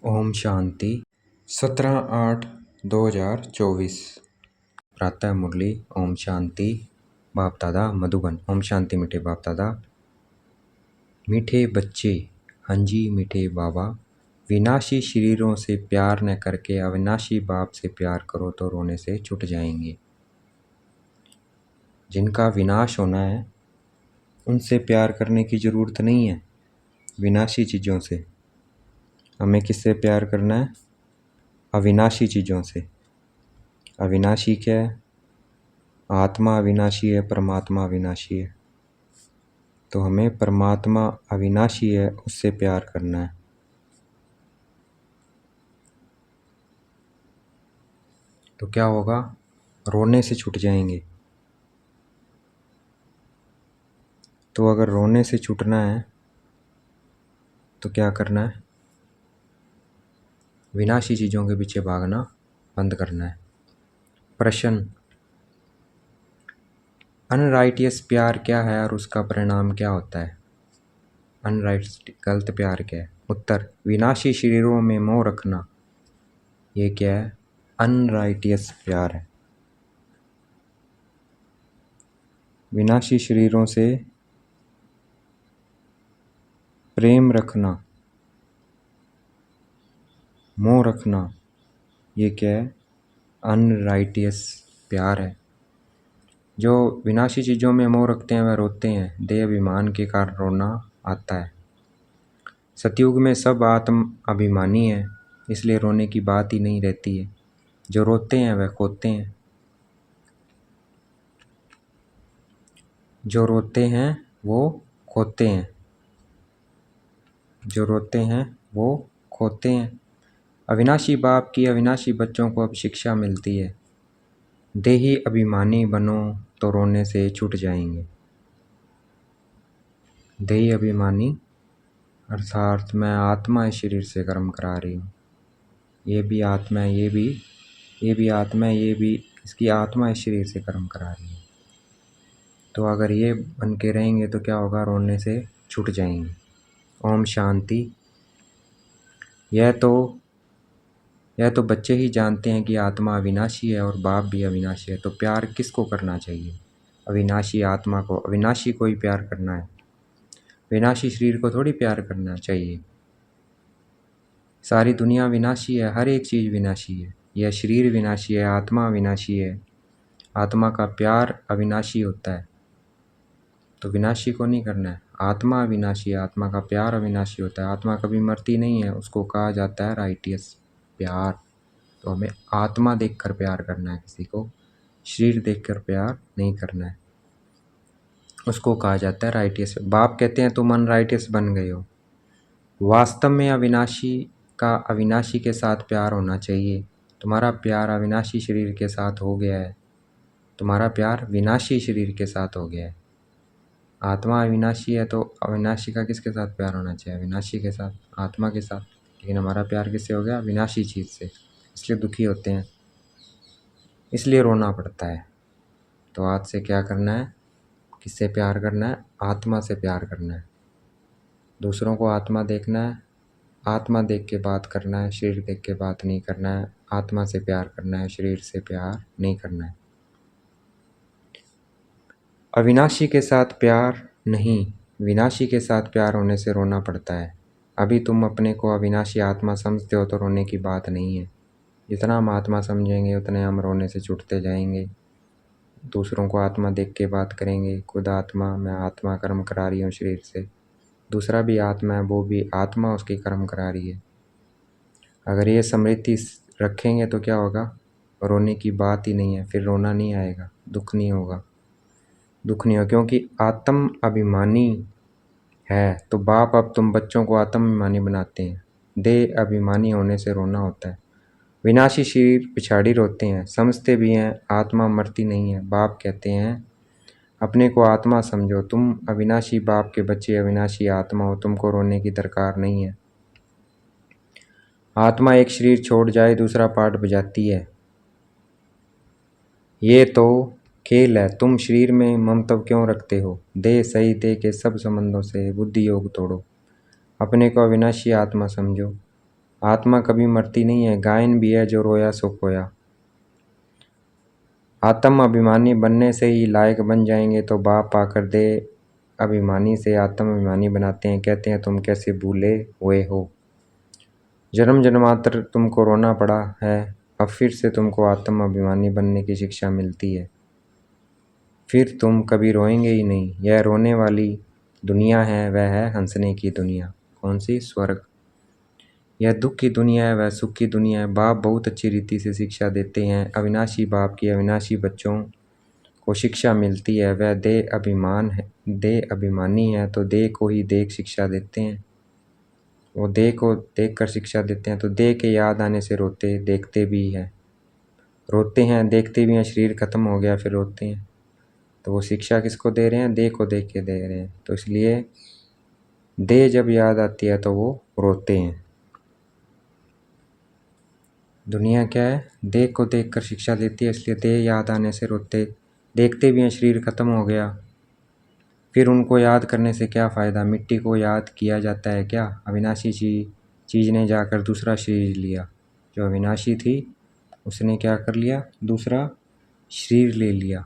ओम शांति 17/8/2024 प्रातः मुरली। ओम शांति। बाप दादा मधुबन। ओम शांति मीठे बाप दादा। मीठे बच्चे, हाँ जी मीठे बाबा, विनाशी शरीरों से प्यार न करके अविनाशी बाप से प्यार करो तो रोने से छूट जाएंगे। जिनका विनाश होना है उनसे प्यार करने की ज़रूरत नहीं है। विनाशी चीज़ों से हमें किससे प्यार करना है? अविनाशी चीज़ों से। अविनाशी क्या है? आत्मा अविनाशी है, परमात्मा अविनाशी है। तो हमें परमात्मा अविनाशी है उससे प्यार करना है। तो क्या होगा? रोने से छूट जाएंगे। तो अगर रोने से छूटना है तो क्या करना है? विनाशी चीज़ों के पीछे भागना बंद करना है। प्रश्न: अनराइटियस प्यार क्या है और उसका परिणाम क्या होता है? अनराइटियस गलत प्यार क्या है? उत्तर: विनाशी शरीरों में मोह रखना। ये क्या है? अनराइटियस प्यार है। विनाशी शरीरों से प्रेम रखना, मोह रखना, ये क्या है? अनराइटियस प्यार है। जो विनाशी चीज़ों में मोह रखते हैं वह रोते हैं। देह अभिमान के कारण रोना आता है। सतयुग में सब आत्म अभिमानी है, इसलिए रोने की बात ही नहीं रहती है। जो रोते हैं वह खोते हैं। जो रोते हैं वो खोते हैं। जो रोते हैं वो खोते हैं। अविनाशी बाप की अविनाशी बच्चों को अब शिक्षा मिलती है। देही अभिमानी बनो तो रोने से छूट जाएंगे। देही अभिमानी अर्थात मैं आत्मा इस शरीर से कर्म करा रही हूँ। ये भी आत्मा है, ये भी आत्मा है, ये भी इसकी आत्मा इस शरीर से कर्म करा रही है। तो अगर ये बन के रहेंगे तो क्या होगा? रोने से छूट जाएंगे। ओम शांति। यह तो बच्चे ही जानते हैं कि आत्मा अविनाशी है और बाप भी अविनाशी है। तो प्यार किसको करना चाहिए? अविनाशी आत्मा को। अविनाशी को ही प्यार करना है। विनाशी शरीर को थोड़ी प्यार करना चाहिए। सारी दुनिया विनाशी है, हर एक चीज़ विनाशी है। यह शरीर विनाशी है, आत्मा विनाशी है। आत्मा का प्यार अविनाशी होता है, तो विनाशी को नहीं करना है। आत्मा अविनाशी है, आत्मा का प्यार अविनाशी होता है। आत्मा कभी मरती नहीं है, उसको कहा जाता है राइटियस प्यार। तो हमें आत्मा देखकर प्यार करना है, किसी को शरीर देखकर प्यार नहीं करना है। उसको कहा जाता है राइटियस। बाप कहते हैं तुम अनराइटियस बन गए हो। वास्तव में अविनाशी का अविनाशी के साथ प्यार होना चाहिए। तुम्हारा प्यार अविनाशी शरीर के साथ हो गया है, तुम्हारा प्यार विनाशी शरीर के साथ हो गया है। आत्मा अविनाशी है तो अविनाशी का किसके साथ प्यार होना चाहिए? अविनाशी के साथ, आत्मा के साथ। लेकिन हमारा प्यार किससे हो गया? विनाशी चीज़ से। इसलिए दुखी होते हैं, इसलिए रोना पड़ता है। तो आज से क्या करना है? किससे प्यार करना है? आत्मा से प्यार करना है। दूसरों को आत्मा देखना है, आत्मा देख के बात करना है, शरीर देख के बात नहीं करना है। आत्मा से प्यार करना है, शरीर से प्यार नहीं करना है। अविनाशी के साथ प्यार नहीं, विनाशी के साथ प्यार होने से रोना पड़ता है। अभी तुम अपने को अविनाशी आत्मा समझते हो तो रोने की बात नहीं है। जितना हम आत्मा समझेंगे उतने हम रोने से छूटते जाएंगे। दूसरों को आत्मा देख के बात करेंगे। खुद आत्मा, मैं आत्मा कर्म करा रही हूँ शरीर से। दूसरा भी आत्मा है, वो भी आत्मा उसकी कर्म करा रही है। अगर ये स्मृति रखेंगे तो क्या होगा? रोने की बात ही नहीं है। फिर रोना नहीं आएगा, दुख नहीं होगा। दुख नहीं होगा क्योंकि आत्म अभिमानी है। तो बाप अब तुम बच्चों को आत्म अभिमानी बनाते हैं। देह अभिमानी होने से रोना होता है। विनाशी शरीर पिछाड़ी रोते हैं, समझते भी हैं आत्मा मरती नहीं है। बाप कहते हैं अपने को आत्मा समझो, तुम अविनाशी बाप के बच्चे, अविनाशी आत्मा हो, तुमको रोने की दरकार नहीं है। आत्मा एक शरीर छोड़ जाए दूसरा पार्ट बजाती है। ये तो खेल है। तुम शरीर में ममत्व क्यों रखते हो? देह सही, देह के सब संबंधों से बुद्धि योग तोड़ो। अपने को अविनाशी आत्मा समझो। आत्मा कभी मरती नहीं है, गायन भी है जो रोया सो खोया। आत्म अभिमानी बनने से ही लायक बन जाएंगे तो बाप आकर दे अभिमानी से आत्म अभिमानी बनाते हैं, कहते हैं तुम कैसे भूले हुए हो। जन्म जन्मांतर तुमको रोना पड़ा है, अब फिर से तुमको आत्म अभिमानी बनने की शिक्षा मिलती है। फिर तुम कभी रोएंगे ही नहीं। यह रोने वाली दुनिया है, वह है हंसने की दुनिया। कौन सी? स्वर्ग। यह दुख की दुनिया है, वह सुख की दुनिया है। बाप बहुत अच्छी रीति से शिक्षा देते हैं। अविनाशी बाप की अविनाशी बच्चों को शिक्षा मिलती है। वह देह अभिमान है, देह अभिमानी है तो देह को ही देख शिक्षा देते हैं। वो देह को देख कर शिक्षा देते हैं, तो देह के याद आने से रोते देखते भी हैं, रोते हैं देखते भी हैं। शरीर खत्म हो गया फिर रोते हैं, तो वो शिक्षा किसको दे रहे हैं? देह को देख के दे रहे हैं। तो इसलिए देह जब याद आती है तो वो रोते हैं। दुनिया क्या है? देह को देख कर शिक्षा देती है, इसलिए देह याद आने से रोते देखते भी हैं। शरीर खत्म हो गया, फिर उनको याद करने से क्या फ़ायदा? मिट्टी को याद किया जाता है क्या? अविनाशी चीज़ ने जाकर दूसरा शरीर लिया। जो अविनाशी थी उसने क्या कर लिया? दूसरा शरीर ले लिया।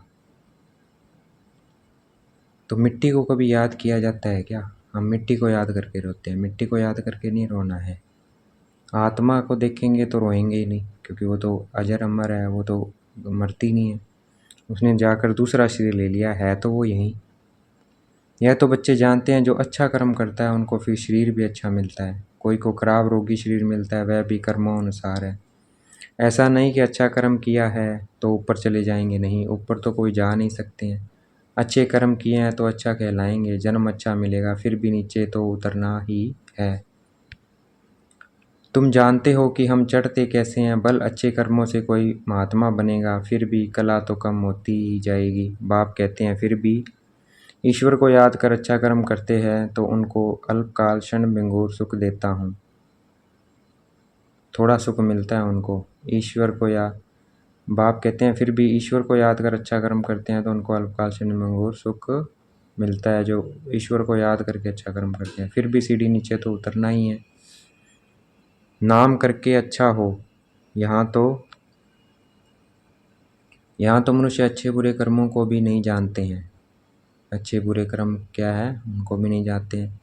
तो मिट्टी को कभी याद किया जाता है क्या? हम मिट्टी को याद करके रोते हैं, मिट्टी को याद करके नहीं रोना है। आत्मा को देखेंगे तो रोएंगे ही नहीं, क्योंकि वो तो अजर अमर है, वो तो मरती नहीं है। उसने जाकर दूसरा शरीर ले लिया है तो वो यहीं। यह तो बच्चे जानते हैं, जो अच्छा कर्म करता है उनको फिर शरीर भी अच्छा मिलता है। कोई को खराब रोगी शरीर मिलता है, वह भी कर्मों अनुसार है। ऐसा नहीं कि अच्छा कर्म किया है तो ऊपर चले जाएंगे, नहीं, ऊपर तो कोई जा नहीं सकते हैं। अच्छे कर्म किए हैं तो अच्छा कहलाएंगे, जन्म अच्छा मिलेगा, फिर भी नीचे तो उतरना ही है। तुम जानते हो कि हम चढ़ते कैसे हैं, बल अच्छे कर्मों से कोई महात्मा बनेगा, फिर भी कला तो कम होती ही जाएगी। बाप कहते हैं फिर भी ईश्वर को याद कर अच्छा कर्म करते हैं तो उनको अल्पकाल क्षण भंगुर सुख देता हूँ। थोड़ा सुख मिलता है उनको। ईश्वर को याद बाप कहते हैं फिर भी ईश्वर को याद कर अच्छा कर्म करते हैं तो उनको अल्पकाल क्षण भंगुर सुख मिलता है। जो ईश्वर को याद करके अच्छा कर्म करते हैं, फिर भी सीढ़ी नीचे तो उतरना ही है। नाम करके अच्छा हो। यहाँ तो मनुष्य अच्छे बुरे कर्मों को भी नहीं जानते हैं। अच्छे बुरे कर्म क्या है उनको भी नहीं जानते हैं।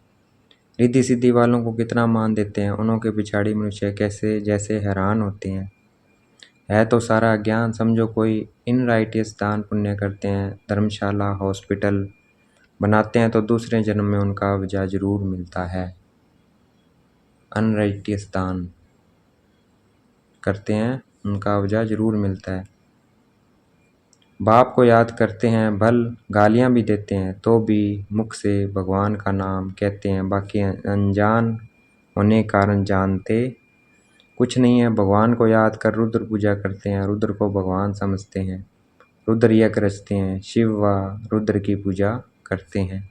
रिद्धि सिद्धि वालों को कितना मान देते हैं, उन्हों के पिछाड़ी मनुष्य कैसे जैसे हैरान होते हैं। है तो सारा ज्ञान, समझो कोई इनराइटियस दान पुण्य करते हैं, धर्मशाला हॉस्पिटल बनाते हैं तो दूसरे जन्म में उनका अवजा जरूर मिलता है। अनराइटियस दान करते हैं उनका अवजा जरूर मिलता है। बाप को याद करते हैं, भल गालियाँ भी देते हैं तो भी मुख से भगवान का नाम कहते हैं। बाकी अनजान होने कारण जानते कुछ नहीं है। भगवान को याद कर रुद्र पूजा करते हैं, रुद्र को भगवान समझते हैं, रुद्र यज्ञ रचते हैं, शिव व रुद्र की पूजा करते हैं।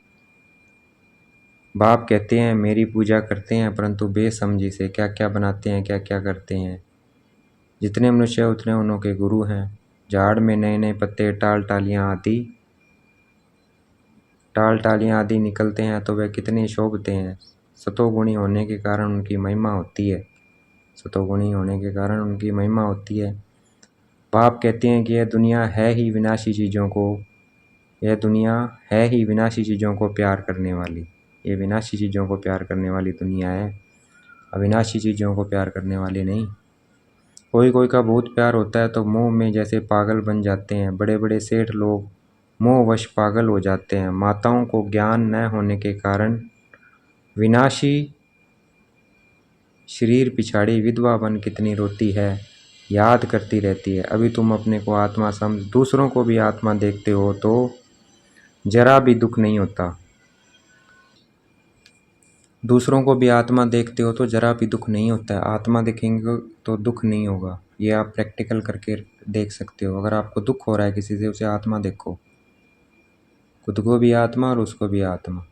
बाप कहते हैं मेरी पूजा करते हैं, परंतु बेसमझी से क्या क्या बनाते हैं, क्या क्या करते हैं। जितने मनुष्य उतने उन्हों के गुरु हैं। झाड़ में नए नए पत्ते टाल टालियाँ आदि निकलते हैं तो वे कितने शोभते हैं। सतोगुणी होने के कारण उनकी महिमा होती है। सतोगुणी होने के कारण उनकी महिमा होती है। बाप कहते हैं कि यह दुनिया है ही विनाशी चीज़ों को प्यार करने वाली। ये विनाशी चीज़ों को प्यार करने वाली दुनिया है, अविनाशी चीज़ों को प्यार करने वाली नहीं। कोई कोई का बहुत प्यार होता है तो मोह में जैसे पागल बन जाते हैं। बड़े बड़े सेठ लोग मोहवश पागल हो जाते हैं। माताओं को ज्ञान न होने के कारण विनाशी शरीर पिछाड़ी विधवा बन कितनी रोती है, याद करती रहती है। अभी तुम अपने को आत्मा समझ दूसरों को भी आत्मा देखते हो तो जरा भी दुख नहीं होता। दूसरों को भी आत्मा देखते हो तो जरा भी दुख नहीं होता है। आत्मा देखेंगे तो दुख नहीं होगा, ये आप प्रैक्टिकल करके देख सकते हो। अगर आपको दुख हो रहा है किसी से, उसे आत्मा देखो, खुद को भी आत्मा और उसको भी आत्मा,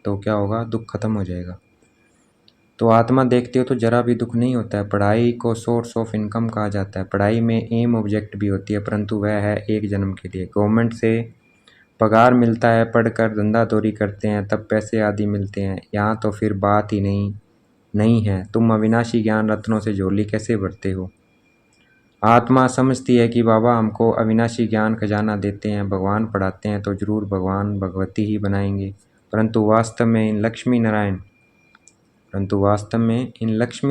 तो क्या होगा? दुख खत्म हो जाएगा। तो आत्मा देखते हो तो जरा भी दुख नहीं होता है। पढ़ाई को सोर्स ऑफ इनकम कहा जाता है। पढ़ाई में एम ऑब्जेक्ट भी होती है, परंतु वह है एक जन्म के लिए। गवर्नमेंट से पगार मिलता है, पढ़कर धंधा दौरी करते हैं तब पैसे आदि मिलते हैं। यहाँ तो फिर बात ही नहीं, नहीं है, तुम अविनाशी ज्ञान रत्नों से झोली कैसे भरते हो? आत्मा समझती है कि बाबा हमको अविनाशी ज्ञान खजाना देते हैं, भगवान पढ़ाते हैं तो जरूर भगवान भगवती ही बनाएंगे, परंतु वास्तव में इन लक्ष्मी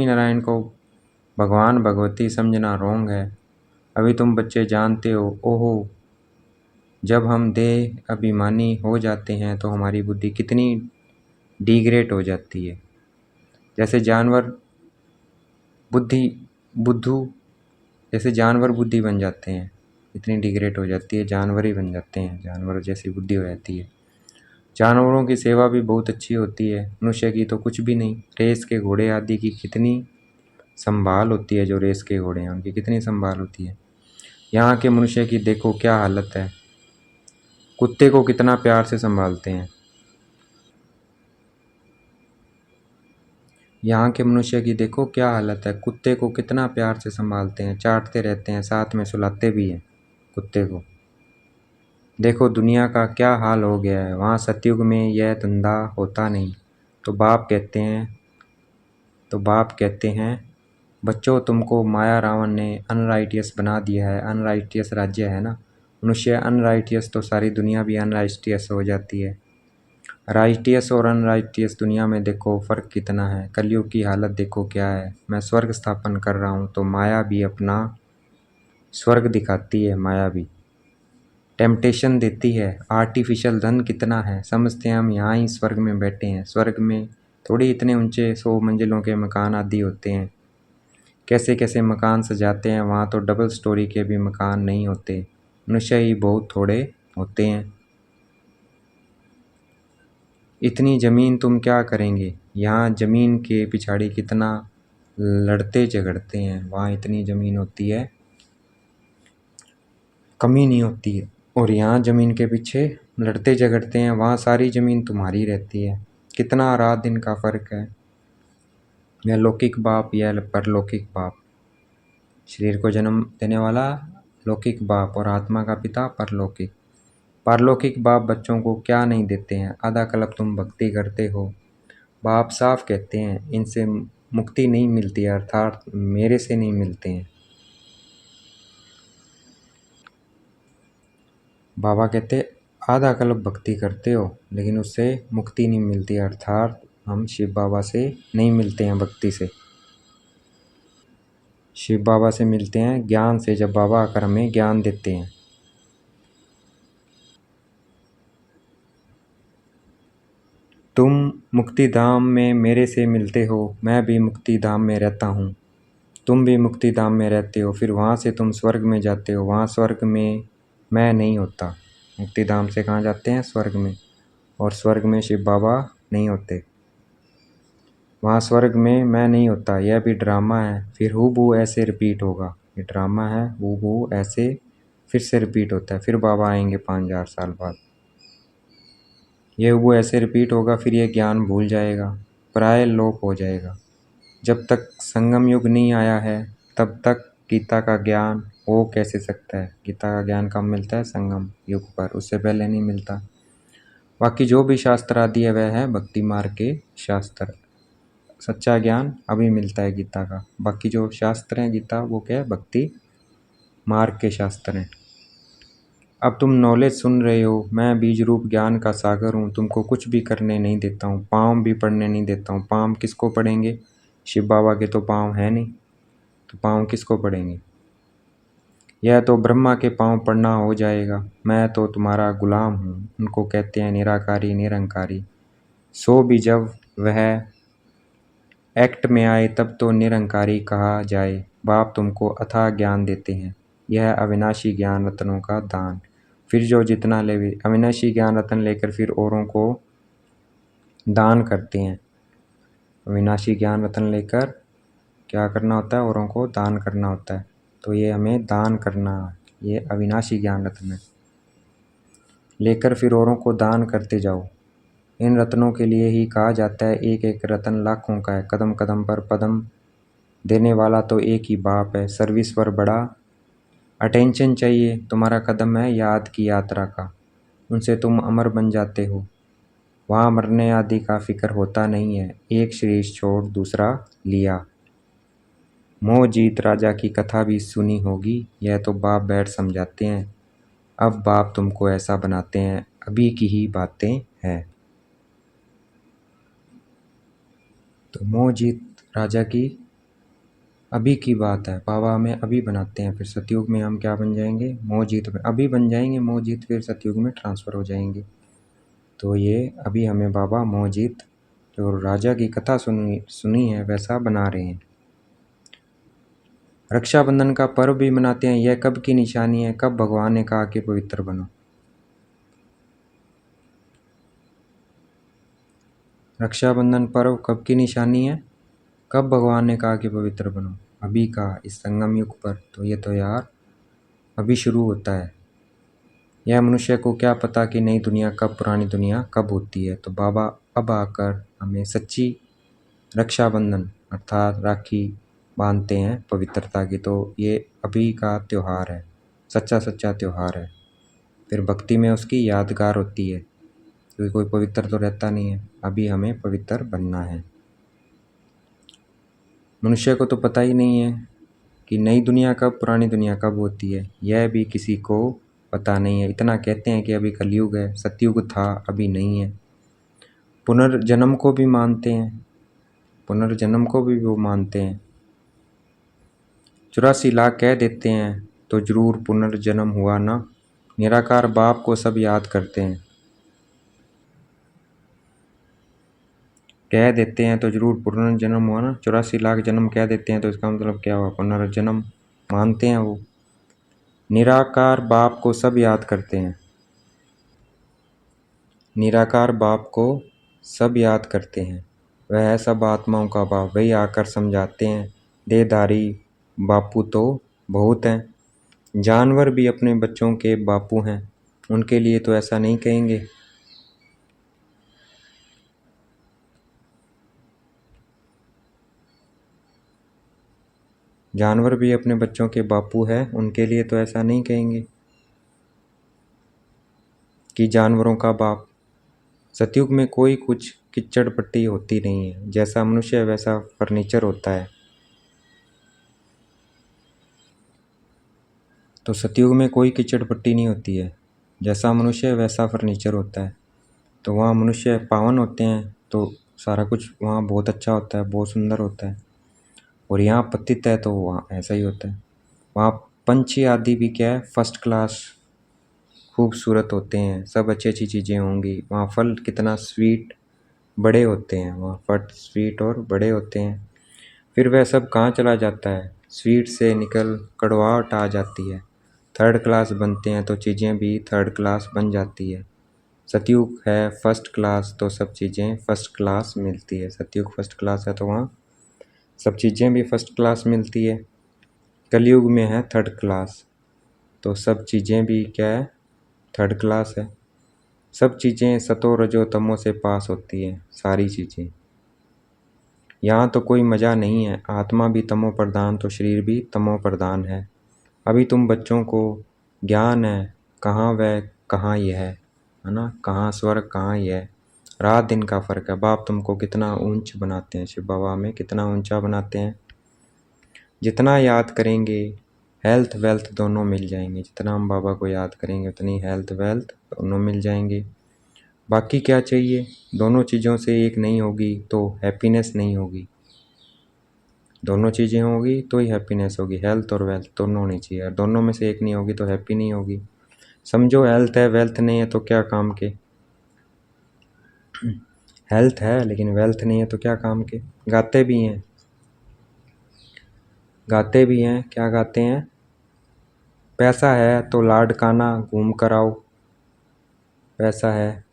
नारायण को भगवान भगवती समझना रोंग है। अभी तुम बच्चे जानते हो, ओहो, जब हम देह अभिमानी हो जाते हैं तो हमारी बुद्धि कितनी डिग्रेड हो जाती है। जैसे जानवर बुद्धू जैसे जानवर बुद्धि बन जाते हैं, इतनी डिग्रेड हो जाती है, जानवर ही बन जाते हैं, जानवर जैसी बुद्धि हो जाती है। जानवरों की सेवा भी बहुत अच्छी होती है, मनुष्य की तो कुछ भी नहीं। रेस के घोड़े आदि की कितनी संभाल होती है, जो रेस के घोड़े हैं उनकी कितनी संभाल होती है। यहाँ के मनुष्य की देखो क्या हालत है, कुत्ते को कितना प्यार से संभालते हैं। यहाँ के मनुष्य की देखो क्या हालत है, कुत्ते को कितना प्यार से संभालते हैं, चाटते रहते हैं, साथ में सुलाते भी हैं कुत्ते को। देखो दुनिया का क्या हाल हो गया है। वहाँ सतयुग में यह धंधा होता नहीं, तो बाप कहते हैं बच्चों, तुमको माया रावण ने अनराइटियस बना दिया है। अनराइटियस राज्य है ना, मनुष्य अनराइटियस तो सारी दुनिया भी अनराइटियस हो जाती है। राइटियस और अनराइटियस दुनिया में देखो फ़र्क कितना है। कलयुग की हालत देखो क्या है। मैं स्वर्ग स्थापन कर रहा हूँ तो माया भी अपना स्वर्ग दिखाती है, माया भी टेम्पटेशन देती है। आर्टिफिशियल धन कितना है, समझते हैं हम यहाँ ही स्वर्ग में बैठे हैं। स्वर्ग में थोड़ी इतने ऊंचे 100 मंजिलों के मकान आदि होते हैं, कैसे कैसे मकान सजाते हैं। वहाँ तो डबल स्टोरी के भी मकान नहीं होते, मनुष्य ही बहुत थोड़े होते हैं। इतनी ज़मीन तुम क्या करेंगे? यहाँ ज़मीन के पिछाड़ी कितना लड़ते झगड़ते हैं। वहाँ इतनी ज़मीन होती है, कमी नहीं होती है, और यहाँ ज़मीन के पीछे लड़ते झगड़ते हैं। वहाँ सारी ज़मीन तुम्हारी रहती है। कितना रात दिन का फ़र्क है। यह लौकिक बाप, यह परलौकिक बाप। शरीर को जन्म देने वाला लौकिक बाप और आत्मा का पिता परलौकिक। पारलौकिक बाप बच्चों को क्या नहीं देते हैं। आधा कल्प तुम भक्ति करते हो, बाप साफ कहते हैं इनसे मुक्ति नहीं मिलती, अर्थात मेरे से नहीं मिलते हैं। बाबा कहते आधा कल्प भक्ति करते हो लेकिन उससे मुक्ति नहीं मिलती, अर्थात हम शिव बाबा से नहीं मिलते हैं भक्ति से। शिव बाबा से मिलते हैं ज्ञान से, जब बाबा आकर हमें ज्ञान देते हैं। तुम मुक्ति धाम में मेरे से मिलते हो, मैं भी मुक्ति धाम में रहता हूँ, तुम भी मुक्ति धाम में रहते हो। फिर वहाँ से तुम स्वर्ग में जाते हो, वहाँ स्वर्ग में मैं नहीं होता। मुक्ति धाम से कहाँ जाते हैं? स्वर्ग में, और स्वर्ग में शिव बाबा नहीं होते। वहाँ स्वर्ग में मैं नहीं होता। यह भी ड्रामा है, फिर हूबहू ऐसे रिपीट होगा। ये ड्रामा है, हूबहू ऐसे फिर से रिपीट होता है। फिर बाबा आएंगे 5000 साल बाद, ये हूबहू ऐसे रिपीट होगा। फिर ये ज्ञान भूल जाएगा, प्राय लोप हो जाएगा। जब तक संगम युग नहीं आया है तब तक गीता का ज्ञान हो कैसे सकता है? गीता का ज्ञान कब मिलता है? संगम युग पर, उससे पहले नहीं मिलता। बाकी जो भी शास्त्र आदि है वह है भक्ति मार्ग के शास्त्र। सच्चा ज्ञान अभी मिलता है गीता का। बाकी जो शास्त्र हैं गीता, वो क्या है? भक्ति मार्ग के शास्त्र हैं। अब तुम नॉलेज सुन रहे हो, मैं बीज रूप ज्ञान का सागर हूँ। तुमको कुछ भी करने नहीं देता हूँ, पाँव भी पढ़ने नहीं देता हूँ। पाँव किसको पढ़ेंगे? शिव बाबा के तो पाँव है नहीं, तो पाँव किसको पढ़ेंगे? यह तो ब्रह्मा के पाँव पड़ना हो जाएगा। मैं तो तुम्हारा गुलाम हूँ। उनको कहते हैं निराकारी निरंकारी। सो भी जब वह एक्ट में आए तब तो निरंकारी कहा जाए। बाप तुमको अथाह ज्ञान देते हैं, यह अविनाशी ज्ञान रत्नों का दान। फिर जो जितना ले, अविनाशी ज्ञान रत्न लेकर फिर औरों को दान करते हैं। अविनाशी ज्ञान रत्न लेकर क्या करना होता है? औरों को दान करना होता है। तो ये हमें दान करना, ये अविनाशी ज्ञान रत्न है। लेकर फिर औरों को दान करते जाओ। इन रत्नों के लिए ही कहा जाता है एक एक रत्न लाखों का है। कदम कदम पर पदम देने वाला तो एक ही बाप है। सर्विस पर बड़ा अटेंशन चाहिए। तुम्हारा कदम है याद की यात्रा का, उनसे तुम अमर बन जाते हो। वहाँ मरने आदि का फिक्र होता नहीं है, एक शरीर छोड़ दूसरा लिया। मोह जीत राजा की कथा भी सुनी होगी, यह तो बाप बैठ समझाते हैं। अब बाप तुमको ऐसा बनाते हैं, अभी की ही बातें हैं। तो मोह जीत राजा की अभी की बात है, बाबा हमें अभी बनाते हैं, फिर सतयुग में हम क्या बन जाएंगे, मोह जीत में अभी बन जाएंगे, मोह जीत फिर सतयुग में ट्रांसफ़र हो जाएंगे। तो ये अभी हमें बाबा मोह जीत जो राजा की कथा सुनी है वैसा बना रहे हैं। रक्षाबंधन का पर्व भी मनाते हैं, यह कब की निशानी है, कब भगवान ने कहा कि पवित्र बनो। रक्षाबंधन पर्व कब की निशानी है, कब भगवान ने कहा कि पवित्र बनो, अभी का इस संगम युग पर। तो ये तो यार अभी शुरू होता है। यह मनुष्य को क्या पता कि नई दुनिया कब, पुरानी दुनिया कब होती है। तो बाबा अब आकर हमें सच्ची रक्षाबंधन अर्थात राखी बांधते हैं पवित्रता की। तो ये अभी का त्यौहार है, सच्चा त्यौहार है। फिर भक्ति में उसकी यादगार होती है, क्योंकि कोई पवित्र तो रहता नहीं है, अभी हमें पवित्र बनना है। मनुष्य को तो पता ही नहीं है कि नई दुनिया कब, पुरानी दुनिया कब होती है, यह भी किसी को पता नहीं है। इतना कहते हैं कि अभी कलयुग है, सतयुग था, अभी नहीं है। पुनर्जन्म को भी मानते हैं, पुनर्जन्म को भी वो मानते हैं। 84 लाख कह देते हैं तो जरूर पुनर्जन्म हुआ ना, निराकार बाप को सब याद करते हैं। कह देते हैं तो जरूर पुनर्जन्म हुआ ना, 84 लाख जन्म कह देते हैं तो इसका मतलब क्या हुआ, पुनर्जन्म मानते हैं वो। निराकार बाप को सब याद करते हैं, निराकार बाप को सब याद करते हैं। वह है सब आत्माओं का बाप, वही आकर समझाते हैं। देहधारी बापू तो बहुत हैं, जानवर भी अपने बच्चों के बापू हैं, उनके लिए तो ऐसा नहीं कहेंगे। जानवर भी अपने बच्चों के बापू हैं, उनके लिए तो ऐसा नहीं कहेंगे कि जानवरों का बाप। सतयुग में कोई कुछ किच्चड़ पट्टी होती नहीं है, जैसा मनुष्य है वैसा फर्नीचर होता है। तो सतयुग में कोई किच्चड़ पट्टी नहीं होती है, जैसा मनुष्य है वैसा फर्नीचर होता है। तो वहाँ मनुष्य पावन होते हैं तो सारा कुछ वहाँ बहुत अच्छा होता है, बहुत सुंदर होता है। और यहाँ पतित है तो वहाँ ऐसा ही होता है। वहाँ पंछी आदि भी क्या है, फर्स्ट क्लास खूबसूरत होते हैं, सब अच्छी अच्छी चीज़ें होंगी। वहाँ फल कितना स्वीट बड़े होते हैं, वहाँ फल स्वीट और बड़े होते हैं। फिर वह सब कहाँ चला जाता है, स्वीट से निकल कड़वाहट आ जाती है, थर्ड क्लास बनते हैं तो चीज़ें भी थर्ड क्लास बन जाती है। सतयुग है फर्स्ट क्लास तो सब चीज़ें फर्स्ट क्लास मिलती है। सतयुग फर्स्ट क्लास है तो वहाँ सब चीज़ें भी फर्स्ट क्लास मिलती है। कलयुग में है थर्ड क्लास तो सब चीज़ें भी क्या है, थर्ड क्लास है। सब चीज़ें सतो रजो तमो से पास होती है, सारी चीज़ें। यहाँ तो कोई मज़ा नहीं है, आत्मा भी तमो प्रधान तो शरीर भी तमो प्रधान है। अभी तुम बच्चों को ज्ञान है कहाँ वह कहाँ यह है ना, कहाँ स्वर्ग कहाँ यह, रात दिन का फ़र्क है। बाप तुमको कितना ऊंच बनाते हैं, शिव बाबा हमें कितना ऊंचा बनाते हैं। जितना याद करेंगे हेल्थ वेल्थ दोनों मिल जाएंगे, जितना हम बाबा को याद करेंगे उतनी हेल्थ वेल्थ दोनों मिल जाएंगे। बाकी क्या चाहिए, दोनों चीज़ों से एक नहीं होगी तो हैप्पीनेस नहीं होगी, दोनों चीज़ें होगी तो ही हैप्पीनेस होगी। हेल्थ और वेल्थ दोनों होनी चाहिए, और दोनों में से एक नहीं होगी तो हैप्पी नहीं होगी। समझो हेल्थ है वेल्थ नहीं है तो क्या काम के, हेल्थ है लेकिन वेल्थ नहीं है तो क्या काम के। गाते भी हैं, गाते भी हैं, क्या गाते हैं, पैसा है तो लाडकाना घूम कर आओ, पैसा है।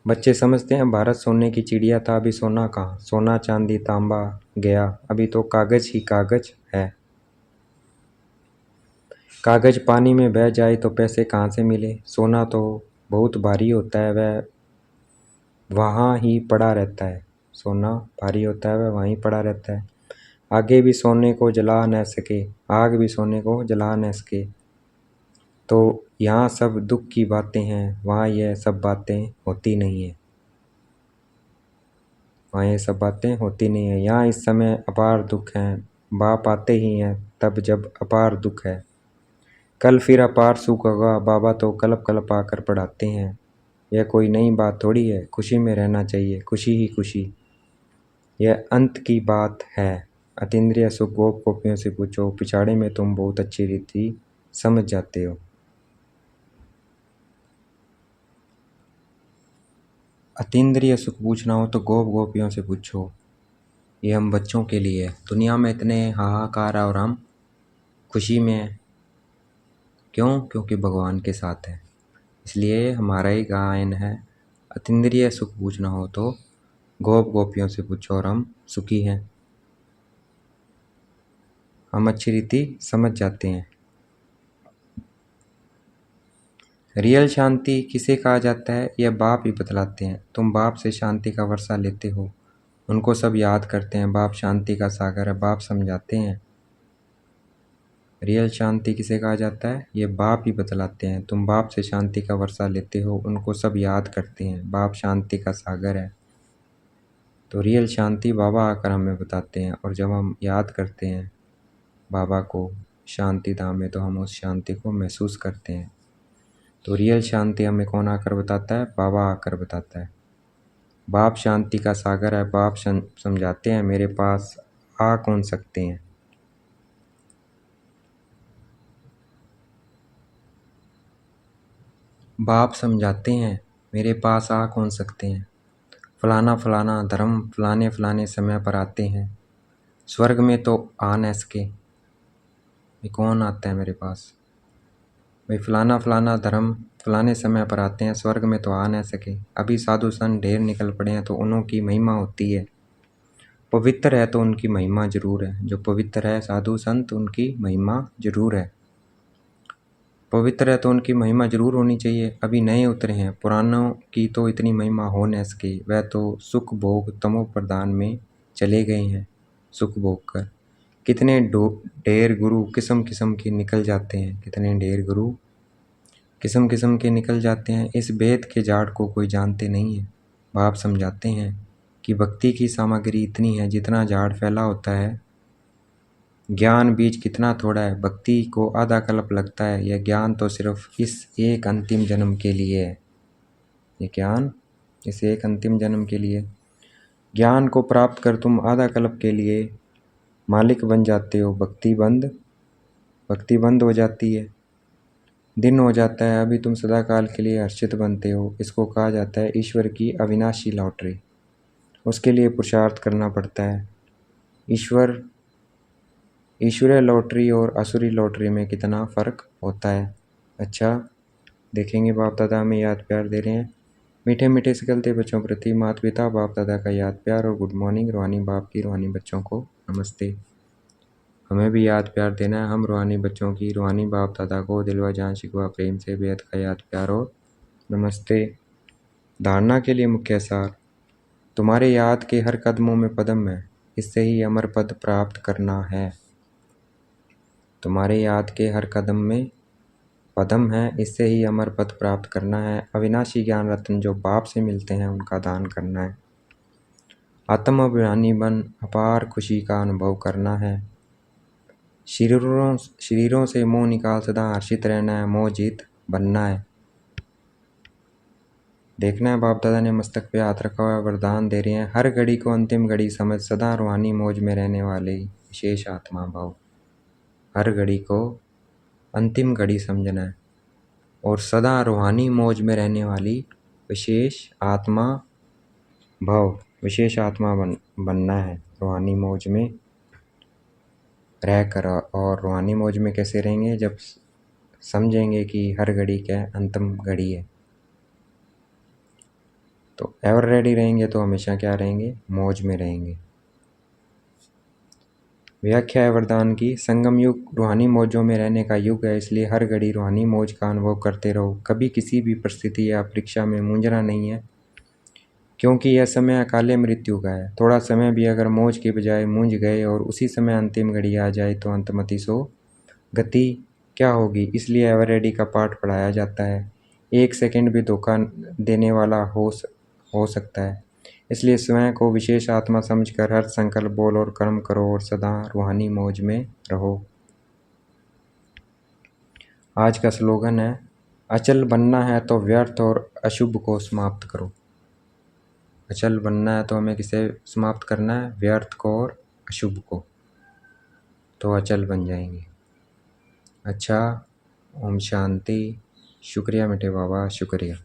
बच्चे समझते हैं भारत सोने की चिड़िया था, अभी सोना कहाँ, सोना चांदी तांबा गया, अभी तो कागज़ ही कागज़ है। कागज़ पानी में बह जाए तो पैसे कहाँ से मिले, सोना तो बहुत भारी होता है, वह वहाँ ही पड़ा रहता है। सोना भारी होता है, वह वहीं पड़ा रहता है। आगे भी सोने को जला न सके, आग भी सोने को जला न सके। तो यहाँ सब दुख की बातें हैं, वहाँ यह सब बातें होती नहीं है। वहाँ ये सब बातें होती नहीं है। यहाँ इस समय अपार दुख हैं, बाप आते ही हैं तब जब अपार दुख है। कल फिर अपार सुख होगा, बाबा तो कलप कलप आकर पढ़ाते हैं। यह कोई नई बात थोड़ी है, खुशी में रहना चाहिए, खुशी ही खुशी, यह अंत की बात है। अतीन्द्रिय सुख गोप गोपियों से पूछो, पिछाड़े में तुम बहुत अच्छी रीति समझ जाते हो। अतीन्द्रिय सुख पूछना हो तो गोप गोपियों से पूछो। ये हम बच्चों के लिए है। दुनिया में इतने हाहाकार और हम खुशी में हैं। क्यों? क्योंकि भगवान के साथ है। इसलिए हमारा ही गायन है, अतीन्द्रिय सुख पूछना हो तो गोप गोपियों से पूछो और हम सुखी हैं, हम अच्छी रीति समझ जाते हैं। रियल शांति किसे कहा जाता है, यह बाप ही बतलाते हैं। तुम बाप से शांति का वर्षा लेते हो, उनको सब याद करते हैं। बाप शांति का सागर है, बाप समझाते हैं। रियल शांति किसे कहा जाता है, ये बाप ही बतलाते हैं। तुम बाप से शांति का वर्षा लेते हो, उनको सब याद करते हैं। बाप शांति का सागर है। तो रियल शांति बाबा आकर हमें बताते हैं, और जब हम याद करते हैं बाबा को शांति धाम में, तो हम उस शांति को महसूस करते हैं। तो रियल शांति हमें कौन आकर बताता है, बाबा आकर बताता है। बाप शांति का सागर है, बाप समझाते हैं मेरे पास आ कौन सकते हैं। बाप समझाते हैं मेरे पास आ कौन सकते हैं। फलाना फलाना धर्म फलाने फलाने समय पर आते हैं, स्वर्ग में तो आ न सके। ये कौन आता है मेरे पास? भाई फलाना फलाना धर्म फलाने समय पर आते हैं, स्वर्ग में तो आ न सके। अभी साधु संत ढेर निकल पड़े हैं, तो उन्हों की महिमा होती है। पवित्र है तो उनकी महिमा जरूर है। जो पवित्र है साधु संत, उनकी महिमा जरूर है। पवित्र है तो उनकी महिमा जरूर होनी चाहिए। अभी नए उतरे हैं, पुरानों की तो इतनी महिमा हो न सके। वह तो सुख भोग तमो प्रदान में चले गए हैं, सुख भोग कर। कितने ढेर गुरु किस्म किस्म के निकल जाते हैं, कितने ढेर गुरु किस्म किस्म के निकल जाते हैं। इस भेद के जाड़ को कोई जानते नहीं है। बाप समझाते हैं कि भक्ति की सामग्री इतनी है जितना झाड़ फैला होता है। ज्ञान बीज कितना थोड़ा है, भक्ति को आधा कल्प लगता है। यह ज्ञान तो सिर्फ इस एक अंतिम जन्म के लिए है। ये ज्ञान इस एक अंतिम जन्म के लिए। ज्ञान को प्राप्त कर तुम आधा कल्प के लिए मालिक बन जाते हो। भक्ति बंद हो जाती है, दिन हो जाता है। अभी तुम सदा काल के लिए हर्षित बनते हो। इसको कहा जाता है ईश्वर की अविनाशी लॉटरी। उसके लिए पुरुषार्थ करना पड़ता है। ईश्वरीय लॉटरी और असुरी लॉटरी में कितना फ़र्क होता है। अच्छा, देखेंगे बाप दादा हमें याद प्यार दे रहे हैं। मीठे मीठे से गलते बच्चों प्रति माता पिता बाप दादा का याद प्यार और गुड मॉर्निंग। रूहानी बाप की रूहानी बच्चों को नमस्ते। हमें भी याद प्यार देना है। हम रूहानी बच्चों की रूहानी बाप दादा को दिल व जान शिकवा प्रेम से बेहद का याद प्यार और नमस्ते। धारणा के लिए मुख्य सार, तुम्हारे याद के हर कदमों में पदम है, इससे ही अमर पद प्राप्त करना है। तुम्हारे याद के हर कदम में पदम है, इससे ही अमर पद प्राप्त करना है। अविनाशी ज्ञान रत्न जो बाप से मिलते हैं, उनका दान करना है। आत्माभिमानी बन अपार खुशी का अनुभव करना है। शरीरों से मोह निकाल सदा हर्षित रहना है। मोह जीत बनना है। देखना है बाप दादा ने मस्तक पे हाथ रखा हुआ है, वरदान दे रहे हैं। हर घड़ी को अंतिम घड़ी समझ सदा रूहानी मौज में रहने वाले विशेष आत्मा भाव। हर घड़ी को अंतिम घड़ी समझना है और सदा रूहानी मौज में रहने वाली विशेष आत्मा भाव, विशेष आत्मा बनना है। रूहानी मौज में रहकर। और रूहानी मौज में कैसे रहेंगे, जब समझेंगे कि हर घड़ी क्या अंतिम घड़ी है। तो एवर रेडी रहेंगे तो हमेशा क्या रहेंगे, मौज में रहेंगे। व्याख्या है वरदान की, संगम युग रूहानी मौजों में रहने का युग है। इसलिए हर घड़ी रूहानी मौज का अनुभव करते रहो। कभी किसी भी परिस्थिति या परीक्षा में मूंझना नहीं है, क्योंकि यह समय अकाले मृत्यु का है। थोड़ा समय भी अगर मौज के बजाय मूंझ गए और उसी समय अंतिम घड़ी आ जाए तो अंतमति सो गति क्या होगी। इसलिए एवर रेडी का पाठ पढ़ाया जाता है। एक सेकंड भी धोखा देने वाला हो सकता है। इसलिए स्वयं को विशेष आत्मा समझकर हर संकल्प, बोल और कर्म करो और सदा रूहानी मौज में रहो। आज का स्लोगन है, अचल बनना है तो व्यर्थ और अशुभ को समाप्त करो। अचल बनना है तो हमें किसे समाप्त करना है? व्यर्थ को और अशुभ को, तो अचल बन जाएंगे। अच्छा, ओम शांति। शुक्रिया मीठे बाबा, शुक्रिया।